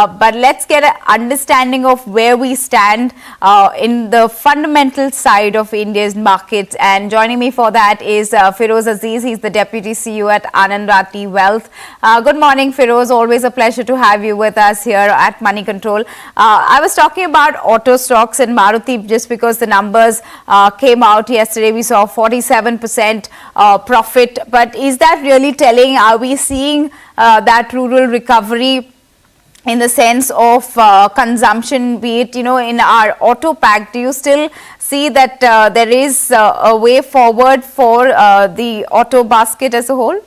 But let's get an understanding of where we stand in the fundamental side of India's markets. And joining me for that is Feroze Azeez. He's the Deputy CEO at Anand Rathi Wealth. Good morning, Feroze. Always a pleasure to have you with us here at Moneycontrol. I was talking about auto stocks in Maruti just because the numbers came out yesterday. We saw 47% profit. But is that really telling? Are we seeing that rural recovery in the sense of consumption, be it, in our auto pack? Do you still see that there is a way forward for the auto basket as a whole?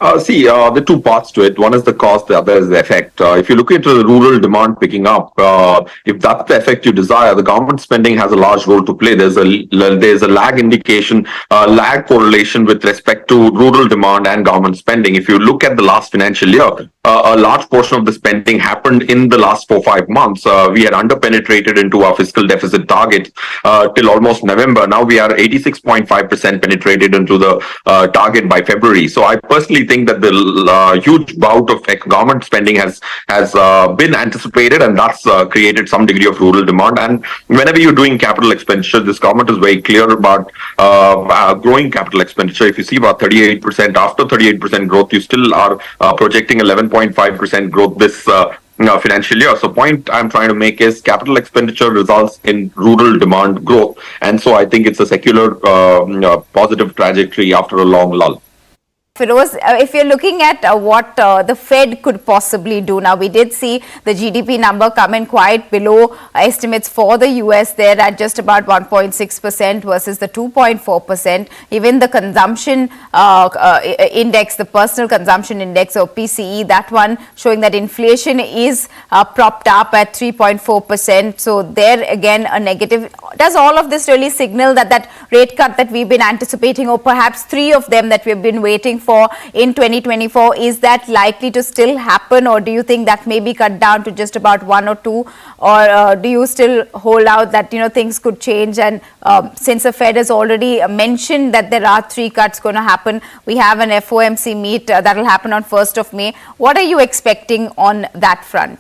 There are two parts to it. One is the cost, the other is the effect. If you look into the rural demand picking up, if that's the effect you desire, the government spending has a large role to play. There's a lag indication, lag correlation with respect to rural demand and government spending. If you look at the last financial year, a large portion of the spending happened in the last 4-5 months. We had underpenetrated into our fiscal deficit target till almost November. Now we are 86.5% penetrated into the target by February. So I personally think that the huge bout of government spending has been anticipated, and that's created some degree of rural demand. And whenever you're doing capital expenditure, this government is very clear about growing capital expenditure. If you see about 38%, after 38% growth, you still are projecting 11.5% growth this financial year. So point I'm trying to make is capital expenditure results in rural demand growth. And so I think it's a secular positive trajectory after a long lull. Feroze, if you're looking at what the Fed could possibly do, now we did see the GDP number come in quite below estimates for the US there at just about 1.6% versus the 2.4%. Even the consumption index, the personal consumption index or PCE, that one showing that inflation is propped up at 3.4%. So there again a negative. Does all of this really signal that that rate cut that we've been anticipating, or perhaps three of them that we've been waiting for in 2024, is that likely to still happen, or do you think that may be cut down to just about 1 or 2, or do you still hold out that things could change? And since the Fed has already mentioned that there are 3 cuts going to happen, we have an FOMC meet that will happen on 1st of May. What are you expecting on that front?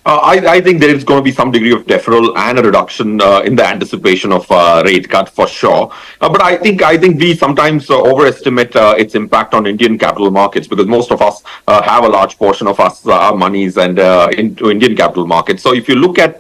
I think there is going to be some degree of deferral and a reduction in the anticipation of rate cut for sure. But I think we sometimes overestimate its impact on Indian capital markets, because most of us have a large portion of our monies and into Indian capital markets. So if you look at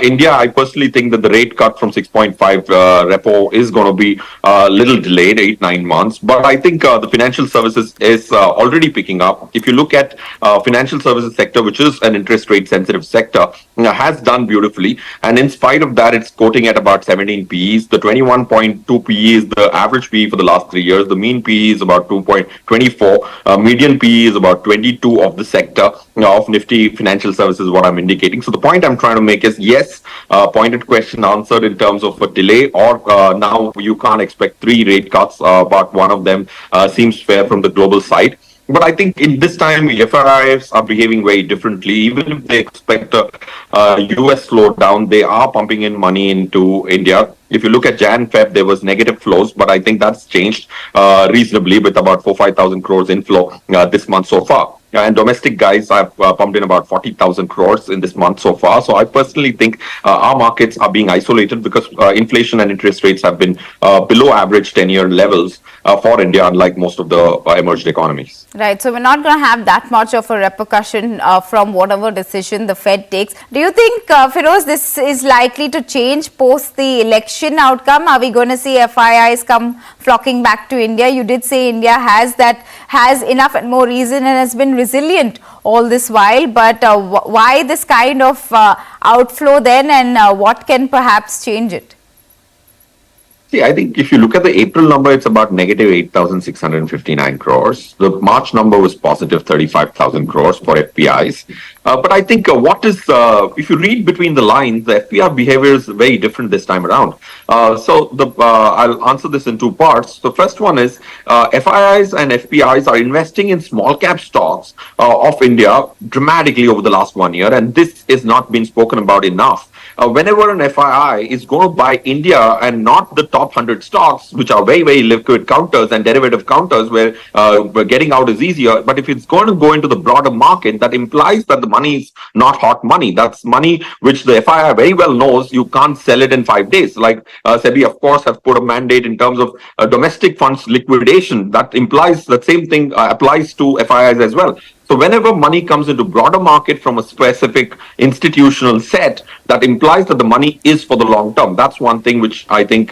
India, I personally think that the rate cut from 6.5 repo is going to be a little delayed, 8-9 months. But I think the financial services is already picking up. If you look at financial services sector, which is an interest rate sensitive sector, has done beautifully, and in spite of that, it's quoting at about 17 PEs. The 21.2 PE is the average PE for the last 3 years. The mean PE is about 2.24. Median PE is about 22 of the sector of Nifty financial services, what I'm indicating. So the point I'm trying to make is, yes, pointed question answered in terms of a delay, or now you can't expect 3 rate cuts, but one of them seems fair from the global side. But I think in this time, FIIs are behaving very differently. Even if they expect a US slowdown, they are pumping in money into India. If you look at Jan-Feb, there was negative flows, but I think that's changed reasonably with about 4,000-5,000 crores inflow this month so far. And domestic guys have pumped in about 40,000 crores in this month so far. So I personally think our markets are being isolated because inflation and interest rates have been below average 10-year levels for India, unlike most of the emerging economies. Right. So we're not going to have that much of a repercussion from whatever decision the Fed takes. Do you think, Feroze, this is likely to change post the election outcome? Are we going to see FIIs come flocking back to India? You did say India has enough and more reason and has been resilient all this while, but why this kind of outflow then, and what can perhaps change it? See, I think if you look at the April number, it's about negative 8,659 crores. The March number was positive 35,000 crores for FPIs. But I think if you read between the lines, the FPI behavior is very different this time around. I'll answer this in 2 parts. The first one is FIIs and FPIs are investing in small cap stocks of India dramatically over the last 1 year, and this is not being spoken about enough. whenever an FII is going to buy India and not the top 100 stocks, which are very, very liquid counters and derivative counters where getting out is easier. But if it's going to go into the broader market, that implies that the money is not hot money. That's money which the FII very well knows you can't sell it in 5 days. Like SEBI, of course, have put a mandate in terms of domestic funds liquidation. That implies that same thing applies to FIIs as well. So whenever money comes into broader market from a specific institutional set, that implies that the money is for the long term. That's one thing which I think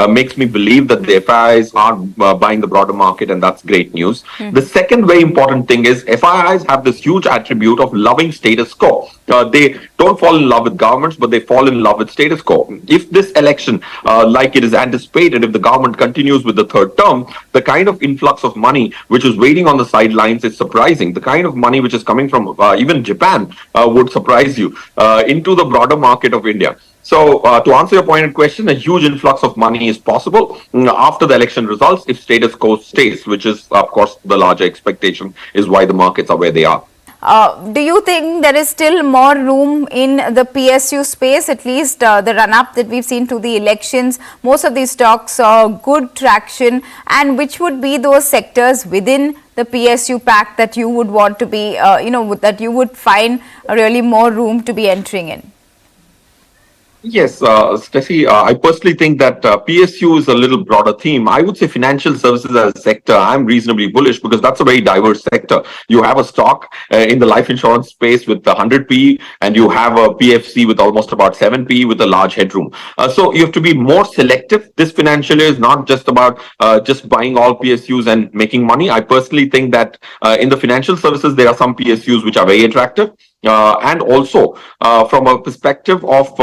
makes me believe that the FIIs are buying the broader market, and that's great news. The second very important thing is FIIs have this huge attribute of loving status quo. They don't fall in love with governments, but they fall in love with status quo. If this election, like it is anticipated, if the government continues with the third term, the kind of influx of money which is waiting on the sidelines is surprising. The kind of money which is coming from even Japan would surprise you into the broader market of India. So to answer your pointed question, a huge influx of money is possible after the election results if status quo stays, which is, of course, the larger expectation is why the markets are where they are. Do you think there is still more room in the PSU space, at least the run-up that we've seen to the elections? Most of these stocks saw good traction, and which would be those sectors within the PSU pack that you would want to be, that you would find really more room to be entering in? Yes, Stacy, I personally think that PSU is a little broader theme. I would say financial services as a sector, I'm reasonably bullish because that's a very diverse sector. You have a stock in the life insurance space with the 100p, and you have a PFC with almost about 7p with a large headroom. So you have to be more selective. This financial year is not just about just buying all PSUs and making money. I personally think that in the financial services, there are some PSUs which are very attractive. And also from a perspective of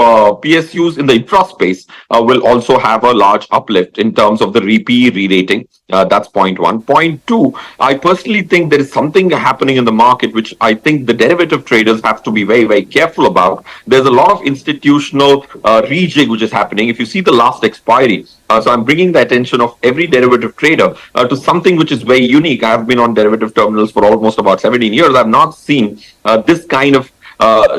PSUs in the infra space will also have a large uplift in terms of the re-rating. That's point one. Point two, I personally think there is something happening in the market which I think the derivative traders have to be very, very careful about. There's a lot of institutional rejig which is happening. If you see the last expiry, so I'm bringing the attention of every derivative trader to something which is very unique. I've been on derivative terminals for almost about 17 years. I've not seen this kind of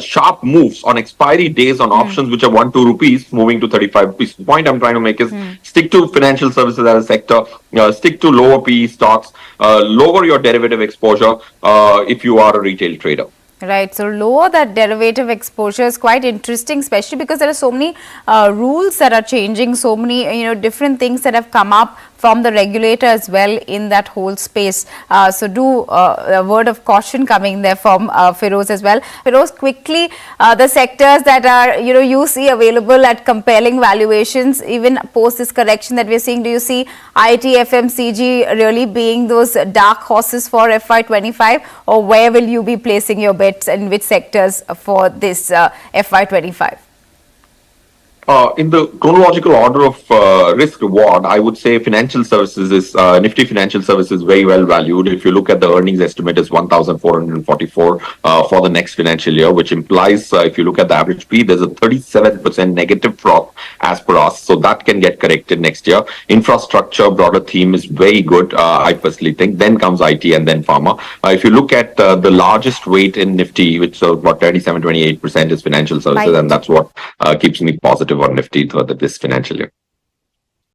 sharp moves on expiry days on options which are 1-2 rupees moving to 35 rupees. The point I'm trying to make is stick to financial services as a sector, stick to lower PE stocks, lower your derivative exposure if you are a retail trader. Right, so lower that derivative exposure is quite interesting, especially because there are so many rules that are changing, so many different things that have come up from the regulator as well in that whole space. So do a word of caution coming there from Feroze as well. Feroze, quickly, the sectors that are you see available at compelling valuations even post this correction that we're seeing. Do you see IT, FMCG really being those dark horses for FY25, or where will you be placing your bets and which sectors for this FY25? In the chronological order of risk reward, I would say financial services is Nifty Financial Services very well valued. If you look at the earnings estimate is 1,444 for the next financial year, which implies if you look at the average P, there's a 37% negative drop as per us. So that can get corrected next year. Infrastructure, broader theme is very good, I personally think. Then comes IT and then pharma. If you look at the largest weight in Nifty, which is about 27-28% is financial services, and that's what keeps me positive on Nifty for this financial year.